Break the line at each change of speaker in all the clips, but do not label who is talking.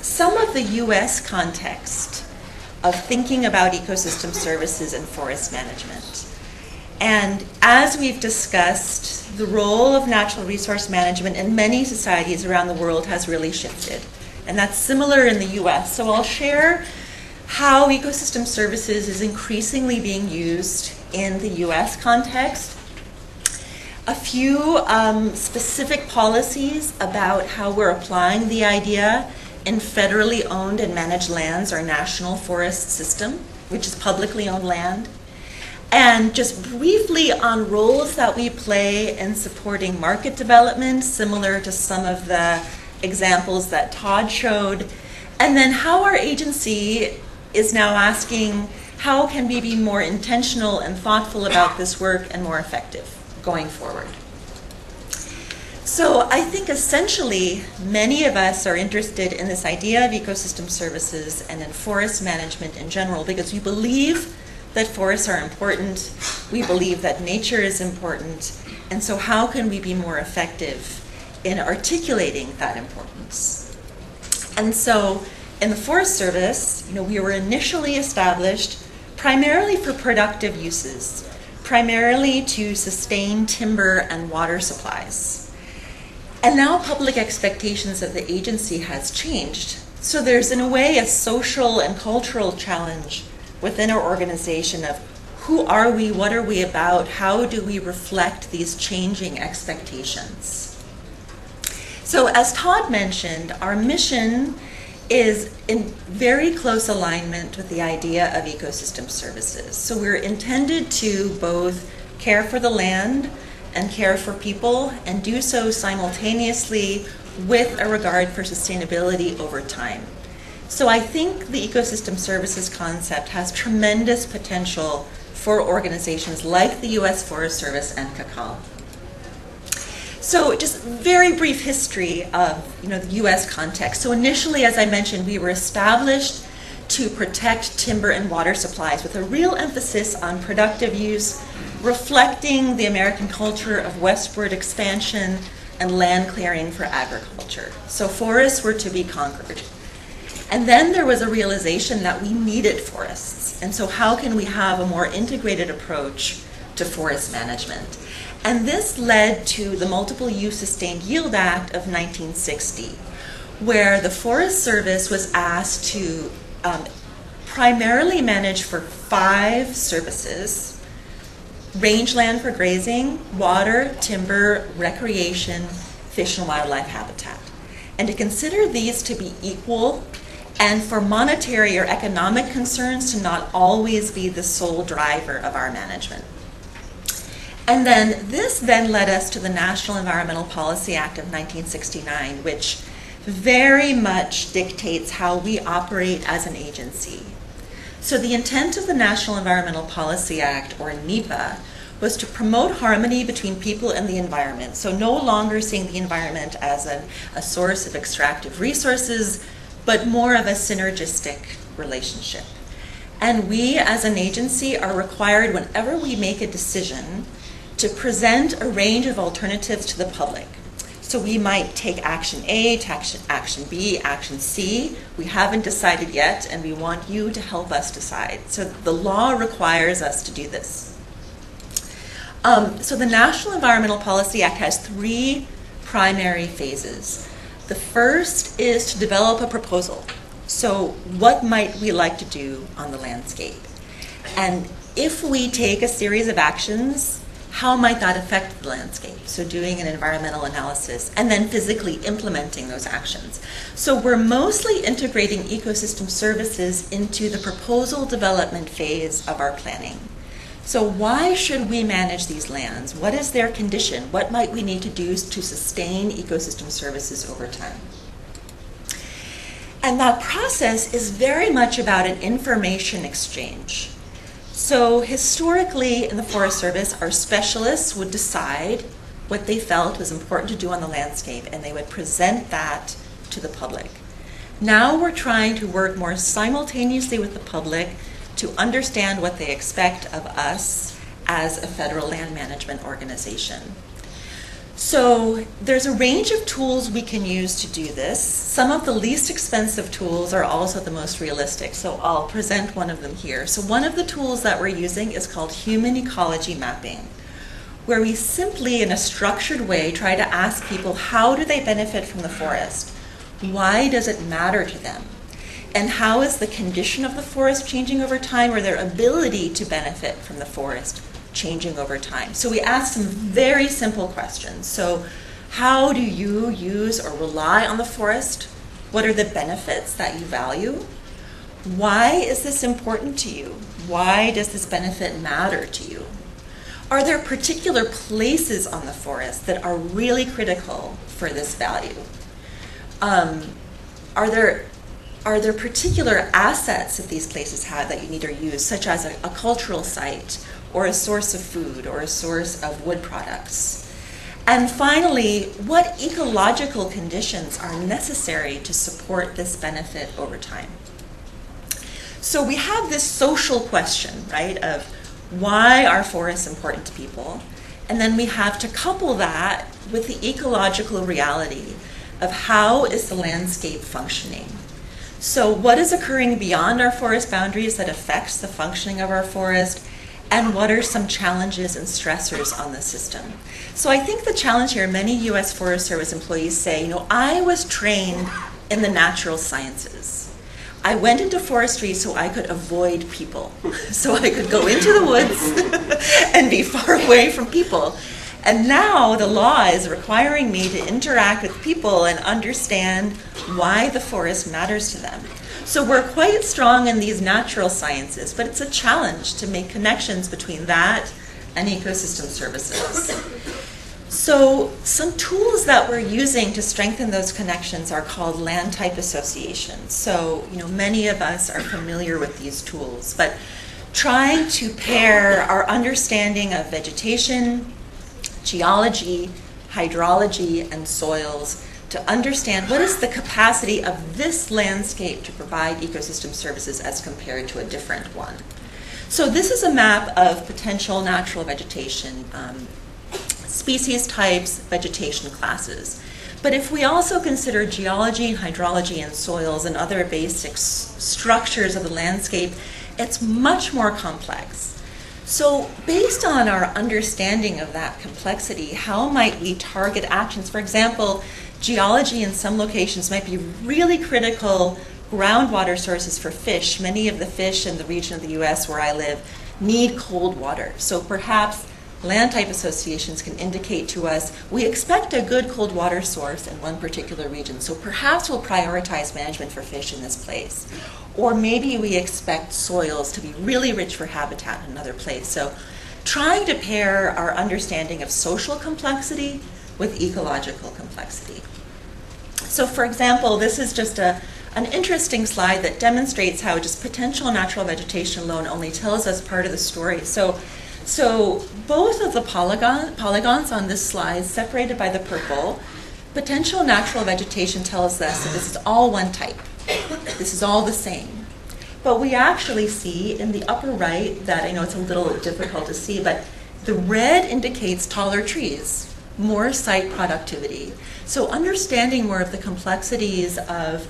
some of the US context of thinking about ecosystem services and forest management. And as we've discussed, the role of natural resource management in many societies around the world has really shifted. And that's similar in the US. So I'll share how ecosystem services is increasingly being used in the US context. A few specific policies about how we're applying the idea in federally owned and managed lands, our national forest system, which is publicly owned land. And just briefly on roles that we play in supporting market development, similar to some of the examples that Todd showed. And then how our agency is now asking, how can we be more intentional and thoughtful about this work and more effective going forward? So I think essentially many of us are interested in this idea of ecosystem services and in forest management in general because we believe that forests are important, we believe that nature is important, and so how can we be more effective in articulating that importance? And so in the Forest Service, we were initially established primarily for productive uses, primarily to sustain timber and water supplies. And now public expectations of the agency has changed. So there's in a way a social and cultural challenge within our organization of who are we, what are we about, how do we reflect these changing expectations? So as Todd mentioned, our mission is in very close alignment with the idea of ecosystem services. So we're intended to both care for the land and care for people, and do so simultaneously with a regard for sustainability over time. So I think the ecosystem services concept has tremendous potential for organizations like the U.S. Forest Service and CACAL. So just very brief history of the U.S. context. So initially, as I mentioned, we were established to protect timber and water supplies with a real emphasis on productive use, reflecting the American culture of westward expansion and land clearing for agriculture. So forests were to be conquered. And then there was a realization that we needed forests. And so how can we have a more integrated approach to forest management? And this led to the Multiple Use Sustained Yield Act of 1960, where the Forest Service was asked to primarily manage for 5 services: rangeland for grazing, water, timber, recreation, fish and wildlife habitat. And to consider these to be equal and for monetary or economic concerns to not always be the sole driver of our management. And then this then led us to the National Environmental Policy Act of 1969, which very much dictates how we operate as an agency. So the intent of the National Environmental Policy Act, or NEPA, was to promote harmony between people and the environment. So no longer seeing the environment as a source of extractive resources, but more of a synergistic relationship. And we as an agency are required, whenever we make a decision, to present a range of alternatives to the public. So we might take action A, action B, action C. We haven't decided yet, and we want you to help us decide. So the law requires us to do this. So the National Environmental Policy Act has 3 primary phases. The first is to develop a proposal. So what might we like to do on the landscape? And if we take a series of actions, how might that affect the landscape? So doing an environmental analysis and then physically implementing those actions. So we're mostly integrating ecosystem services into the proposal development phase of our planning. So why should we manage these lands? What is their condition? What might we need to do to sustain ecosystem services over time? And that process is very much about an information exchange. So historically in the Forest Service, our specialists would decide what they felt was important to do on the landscape, and they would present that to the public. Now we're trying to work more simultaneously with the public to understand what they expect of us as a federal land management organization. So there's a range of tools we can use to do this. Some of the least expensive tools are also the most realistic, so I'll present one of them here. So one of the tools that we're using is called human ecology mapping, where we simply, in a structured way, try to ask people, how do they benefit from the forest? Why does it matter to them? And how is the condition of the forest changing over time, or their ability to benefit from the forest changing over time? So we ask some very simple questions. So how do you use or rely on the forest? What are the benefits that you value? Why is this important to you? Why does this benefit matter to you? Are there particular places on the forest that are really critical for this value? Are there particular assets that these places have that you need or use, such as a cultural site, or a source of food, or a source of wood products? And finally, what ecological conditions are necessary to support this benefit over time? So we have this social question, right, of why are forests important to people? And then we have to couple that with the ecological reality of how is the landscape functioning. So what is occurring beyond our forest boundaries that affects the functioning of our forest? And what are some challenges and stressors on the system? So I think the challenge here, many US Forest Service employees say, I was trained in the natural sciences. I went into forestry so I could avoid people, so I could go into the woods and be far away from people. And now the law is requiring me to interact with people and understand why the forest matters to them. So we're quite strong in these natural sciences, but it's a challenge to make connections between that and ecosystem services. So some tools that we're using to strengthen those connections are called land type associations. So many of us are familiar with these tools, but trying to pair our understanding of vegetation, geology, hydrology, and soils to understand what is the capacity of this landscape to provide ecosystem services as compared to a different one. So this is a map of potential natural vegetation, species types, vegetation classes. But if we also consider geology, hydrology, and soils and other basic structures of the landscape, it's much more complex. So based on our understanding of that complexity, how might we target actions? For example, geology in some locations might be really critical groundwater sources for fish. Many of the fish in the region of the US where I live need cold water. So perhaps land type associations can indicate to us, we expect a good cold water source in one particular region, so perhaps we'll prioritize management for fish in this place. Or maybe we expect soils to be really rich for habitat in another place. So trying to pair our understanding of social complexity with ecological complexity. So for example, this is just an interesting slide that demonstrates how just potential natural vegetation alone only tells us part of the story. So both of the polygons on this slide, separated by the purple, potential natural vegetation tells us that this is all one type. This is all the same. But we actually see in the upper right that, I know it's a little difficult to see, but the red indicates taller trees, more site productivity. So understanding more of the complexities of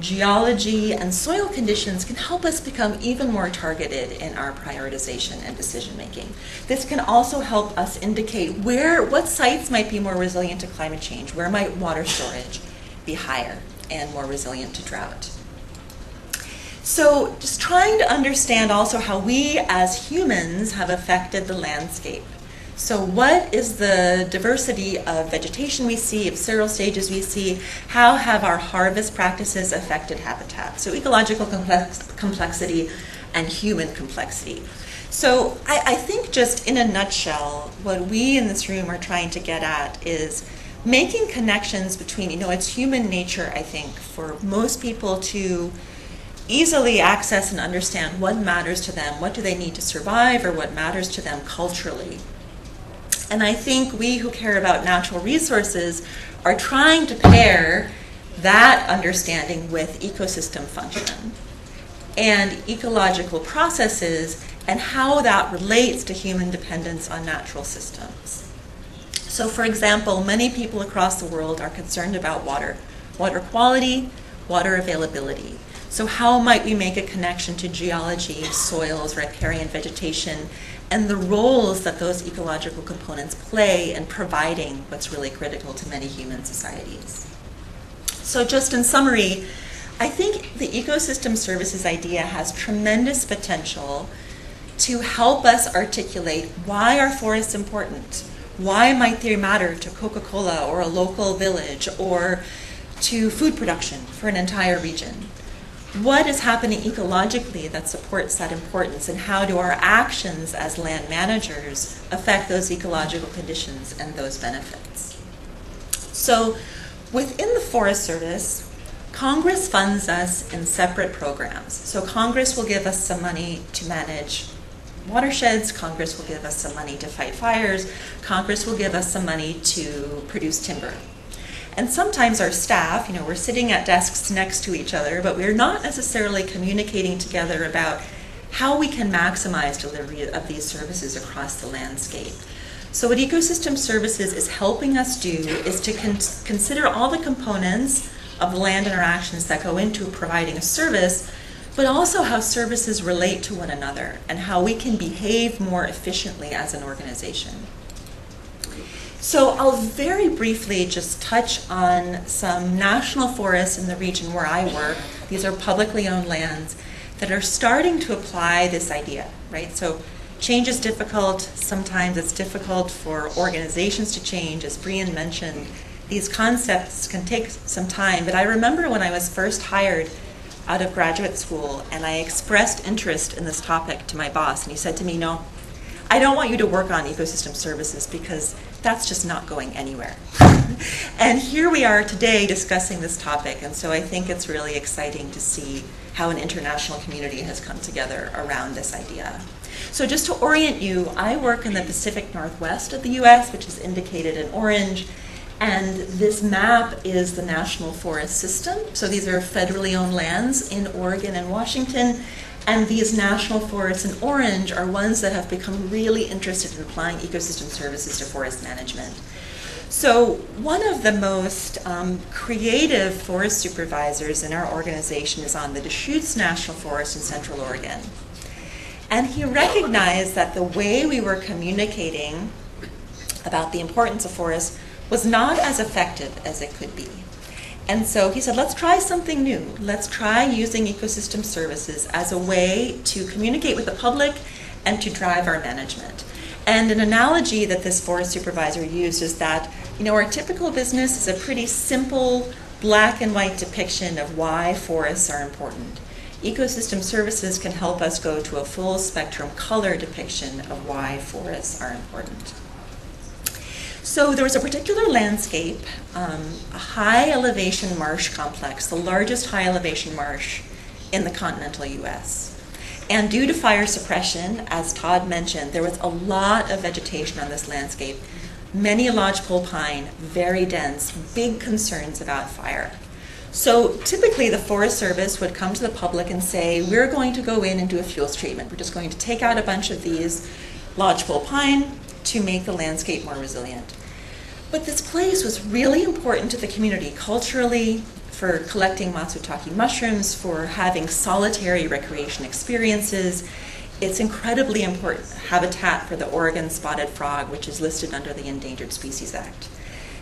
geology and soil conditions can help us become even more targeted in our prioritization and decision making. This can also help us indicate what sites might be more resilient to climate change, where might water storage be higher and more resilient to drought. So just trying to understand also how we as humans have affected the landscape. So what is the diversity of vegetation we see, of cereal stages we see? How have our harvest practices affected habitat? So ecological complexity and human complexity. So I think just in a nutshell, what we in this room are trying to get at is making connections between, it's human nature, I think, for most people to easily access and understand what matters to them, what do they need to survive, or what matters to them culturally. And I think we who care about natural resources are trying to pair that understanding with ecosystem function and ecological processes and how that relates to human dependence on natural systems. So for example, many people across the world are concerned about water quality, water availability. So how might we make a connection to geology, soils, riparian vegetation, and the roles that those ecological components play in providing what's really critical to many human societies? So just in summary, I think the ecosystem services idea has tremendous potential to help us articulate why are forests important? Why might they matter to Coca-Cola or a local village or to food production for an entire region? What is happening ecologically that supports that importance, and how do our actions as land managers affect those ecological conditions and those benefits? So within the Forest Service, Congress funds us in separate programs. So Congress will give us some money to manage watersheds, Congress will give us some money to fight fires, Congress will give us some money to produce timber. And sometimes our staff, we're sitting at desks next to each other, but we're not necessarily communicating together about how we can maximize delivery of these services across the landscape. So what ecosystem services is helping us do is to consider all the components of land interactions that go into providing a service, but also how services relate to one another and how we can behave more efficiently as an organization. So I'll very briefly just touch on some national forests in the region where I work. These are publicly owned lands that are starting to apply this idea, right? So change is difficult. Sometimes it's difficult for organizations to change. As Brian mentioned, these concepts can take some time. But I remember when I was first hired out of graduate school and I expressed interest in this topic to my boss, and he said to me, "No, I don't want you to work on ecosystem services because that's just not going anywhere." And here we are today discussing this topic, and so I think it's really exciting to see how an international community has come together around this idea. So just to orient you, I work in the Pacific Northwest of the US, which is indicated in orange, and this map is the National Forest System. So these are federally owned lands in Oregon and Washington. And these national forests in orange are ones that have become really interested in applying ecosystem services to forest management. So one of the most creative forest supervisors in our organization is on the Deschutes National Forest in Central Oregon. And he recognized that the way we were communicating about the importance of forests was not as effective as it could be. And so he said, let's try something new. Let's try using ecosystem services as a way to communicate with the public and to drive our management. And an analogy that this forest supervisor used is that, our typical business is a pretty simple black and white depiction of why forests are important. Ecosystem services can help us go to a full spectrum color depiction of why forests are important. So there was a particular landscape, a high elevation marsh complex, the largest high elevation marsh in the continental US. And due to fire suppression, as Todd mentioned, there was a lot of vegetation on this landscape, many lodgepole pine, very dense, big concerns about fire. So typically the Forest Service would come to the public and say, we're going to go in and do a fuels treatment. We're just going to take out a bunch of these lodgepole pine to make the landscape more resilient. But this place was really important to the community culturally, for collecting matsutake mushrooms, for having solitary recreation experiences. It's incredibly important habitat for the Oregon spotted frog, which is listed under the Endangered Species Act.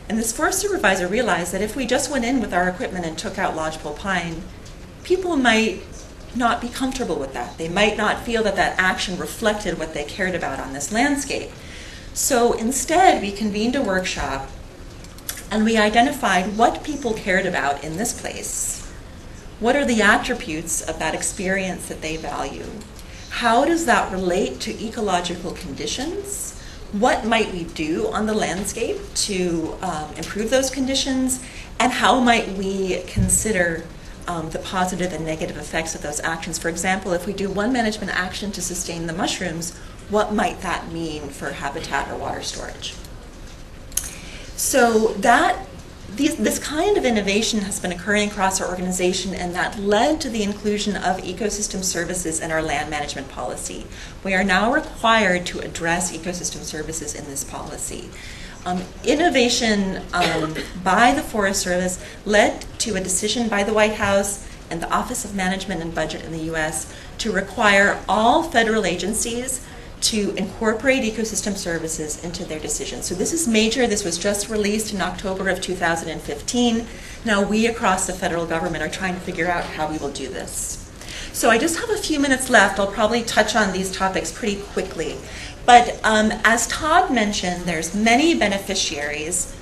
And this forest supervisor realized that if we just went in with our equipment and took out lodgepole pine, people might not be comfortable with that. They might not feel that that action reflected what they cared about on this landscape. So instead, we convened a workshop and we identified what people cared about in this place. What are the attributes of that experience that they value? How does that relate to ecological conditions? What might we do on the landscape to improve those conditions? And how might we consider the positive and negative effects of those actions? For example, if we do one management action to sustain the mushrooms, what might that mean for habitat or water storage? So this kind of innovation has been occurring across our organization, and that led to the inclusion of ecosystem services in our land management policy. We are now required to address ecosystem services in this policy. Innovation by the Forest Service led to a decision by the White House and the Office of Management and Budget in the U.S. to require all federal agencies to incorporate ecosystem services into their decisions. So this is major. This was just released in October of 2015. Now we across the federal government are trying to figure out how we will do this. So I just have a few minutes left. I'll probably touch on these topics pretty quickly. But as Todd mentioned, there's many beneficiaries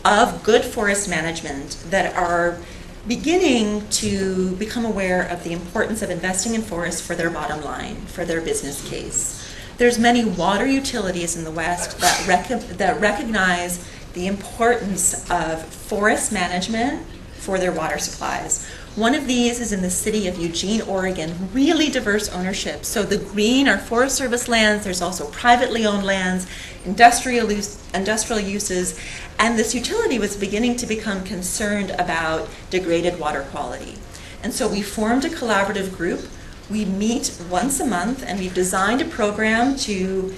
of good forest management that are beginning to become aware of the importance of investing in forests for their bottom line, for their business case. There's many water utilities in the West that recognize the importance of forest management for their water supplies. One of these is in the city of Eugene, Oregon, really diverse ownership. So the green are Forest Service lands, there's also privately owned lands, industrial uses, and this utility was beginning to become concerned about degraded water quality. And so we formed a collaborative group. We meet once a month, and we've designed a program to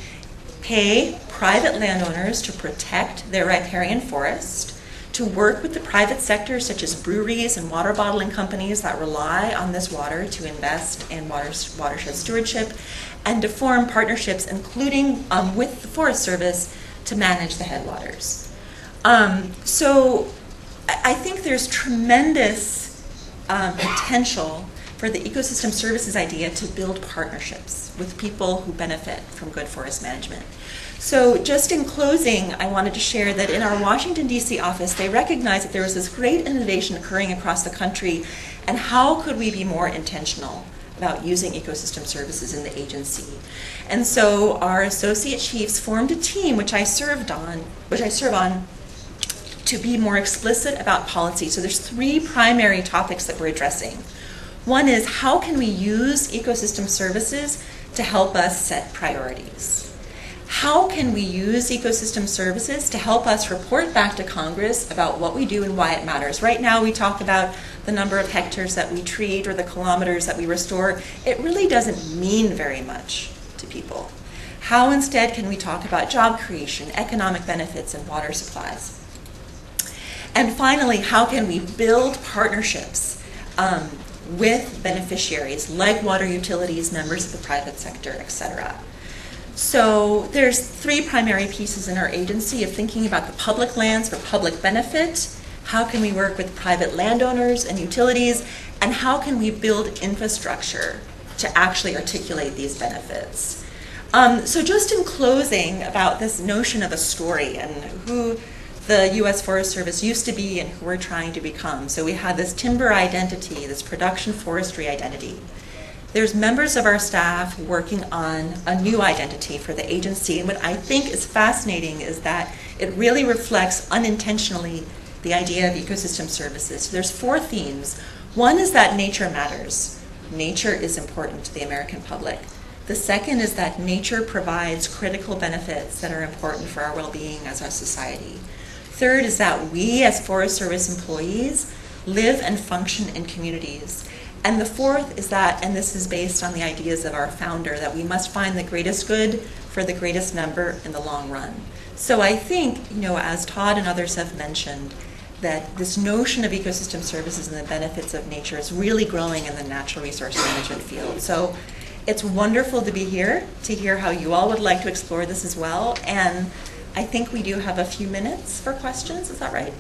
pay private landowners to protect their riparian forest, to work with the private sector, such as breweries and water bottling companies that rely on this water to invest in watershed stewardship, and to form partnerships, including with the Forest Service, to manage the headwaters. So I think there's tremendous potential for the ecosystem services idea to build partnerships with people who benefit from good forest management. So just in closing, I wanted to share that in our Washington, D.C. office, they recognized that there was this great innovation occurring across the country, and how could we be more intentional about using ecosystem services in the agency. And so our associate chiefs formed a team, which I serve on, to be more explicit about policy. So there's 3 primary topics that we're addressing. One is, how can we use ecosystem services to help us set priorities? How can we use ecosystem services to help us report back to Congress about what we do and why it matters? Right now we talk about the number of hectares that we treat or the kilometers that we restore. It really doesn't mean very much to people. How instead can we talk about job creation, economic benefits, and water supplies? And finally, how can we build partnerships with beneficiaries like water utilities, members of the private sector, etc. So there's 3 primary pieces in our agency of thinking about the public lands for public benefit, how can we work with private landowners and utilities, and how can we build infrastructure to actually articulate these benefits. So just in closing about this notion of a story and who the U.S. Forest Service used to be and who we're trying to become. So we had this timber identity, this production forestry identity. There's members of our staff working on a new identity for the agency, and what I think is fascinating is that it really reflects unintentionally the idea of ecosystem services. So there's 4 themes. One is that nature matters. Nature is important to the American public. The second is that nature provides critical benefits that are important for our well-being as a society. Third is that we as Forest Service employees live and function in communities. And the fourth is that, and this is based on the ideas of our founder, that we must find the greatest good for the greatest number in the long run. So I think, as Todd and others have mentioned, that this notion of ecosystem services and the benefits of nature is really growing in the natural resource management field. So it's wonderful to be here, to hear how you all would like to explore this as well. And I think we do have a few minutes for questions, is that right?